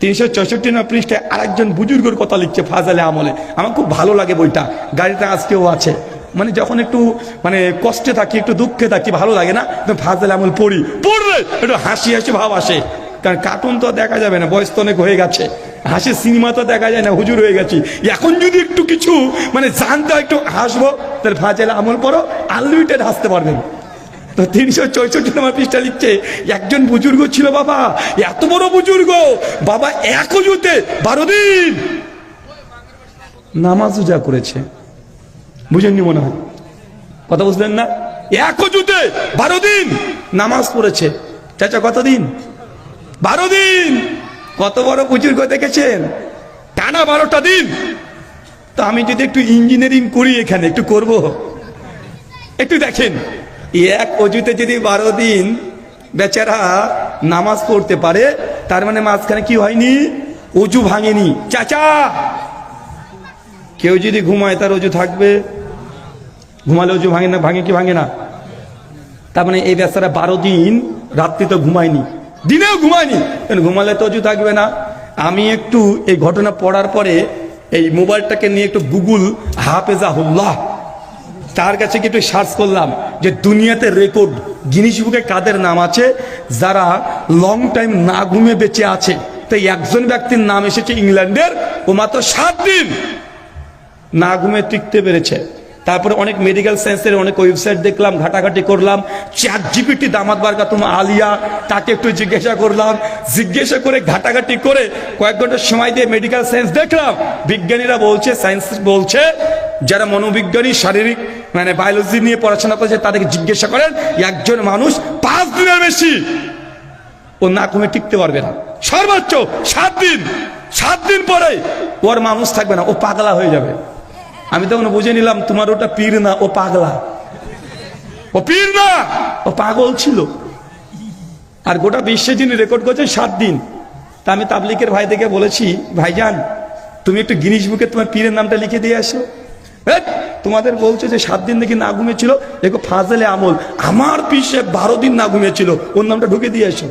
364 পৃষ্ঠায় আরেকজন বুজুর্গের কথা লিখছে ফাজালে আমলে। আমার খুব ভালো লাগে বইটা, গাড়িতে আজকেও আছে। মানে যখন একটু মানে কষ্টে থাকি, একটু দুঃখে থাকি, ভালো লাগে না, ফাজালে আমল পড়লে একটু হাসি হাসি ভাব আসে। কারণ কার্টুন তো দেখা যাবে না, বয়স তো অনেক হয়ে গেছে, হাসি সিনেমা তো দেখা যায় না, হুজুর হয়ে গেছি। এখন যদি একটু কিছু মানে জানতে একটু হাসবো, তাহলে ফাজালে আমল পড়ো, আনলিমিটেড হাসতে পারবেন। তো 364 পৃষ্ঠা লিখছে, একজন বুজুর্গ ছিল বাবা, এত বড় বুজুর্গ বাবা, এক অজুতে 12 দিন নামাজ রোজা করেছে। বুঝেননি মনে হয়, কথা বুঝলেন না? এক অজুতে 12 দিন নামাজ পড়েছে। চাচা কতদিন? 12 দিন। কত বড় বুজুর্গ দেখেছেন, টানা 12টা দিন। তো আমি যদি একটু ইঞ্জিনিয়ারিং করি, এখানে একটু করব, একটু দেখেন, এক অজুতে যদি 12 দিন বেচারা নামাজ পড়তে পারে, তার মানে মাঝখানে কি হয়নি? অজু ভাঙেনি। চাচা, কেউ যদি ঘুমায় তার অজু থাকবে? ঘুমালে অজু ভাঙে না? ভাঙে কি ভাঙে না? তার মানে এই বেচারা 12 দিন রাত্রি তো ঘুমায়নি, দিনেও ঘুমায়নি, ঘুমালে তো অজু থাকবে না। আমি একটু এই ঘটনা পড়ার পরে এই মোবাইলটাকে নিয়ে একটু গুগল হাফেজাহুল্লাহ তার কাছে কি একটু সার্চ করলাম যে দুনিয়াতে রেকর্ড গিনিস বুকে কাদের নাম আছে যারা লং টাইম না ঘুমে বেঁচে আছে। তাই একজন ব্যক্তির নাম এসেছে ইংল্যান্ডের, ও মাত্র 7 দিন না ঘুমে টিকতে পেরেছে। তারপরে অনেক মেডিকেল সায়েন্সের অনেক ওয়েবসাইট দেখলাম, ঘাটাঘাটি করলাম। ChatGPT দামাত বারকাতুম আলিয়া, তাকে একটু জিজ্ঞাসা করলাম, জিজ্ঞাসা করে ঘাটাঘাটি করে কয়েক ঘন্টা সময় দিয়ে মেডিকেল সায়েন্স দেখলাম। বিজ্ঞানীরা বলছে, সায়েন্স বলছে, যারা মনোবিজ্ঞানী শারীরিক মানে বায়োলজি নিয়ে পড়াশোনা করেছে তাদেরকে জিজ্ঞাসা করেন, একজন মানুষ 5 দিনের বেশি ও না ঘুমে টিকতে পারবে না, সর্বোচ্চ 7 দিন। 7 দিন পরে ওর মানুষ থাকবে না, ও পাগলা হয়ে যাবে। আমি তখন বুঝে নিলাম তোমার ওটা পীর না, ও পাগলা। ও পীর না, ও পাগল ছিল। আর গোটা বিশ্বে যিনি রেকর্ড করেছেন 7 দিন। তা আমি তাবলিকের ভাই থেকে বলেছি, ভাইজান তুমি একটু গিনিস বুকে তোমার পীরের নামটা লিখে দিয়ে আসো। তোমাদের বলছে যে 7 দিন নাকি না ঘুমিয়েছিল, দেখো ফাজলে আমল, আমার পিসে 12 দিন না ঘুমিয়েছিল, ওর নামটা ঢুকে দিয়ে আসো।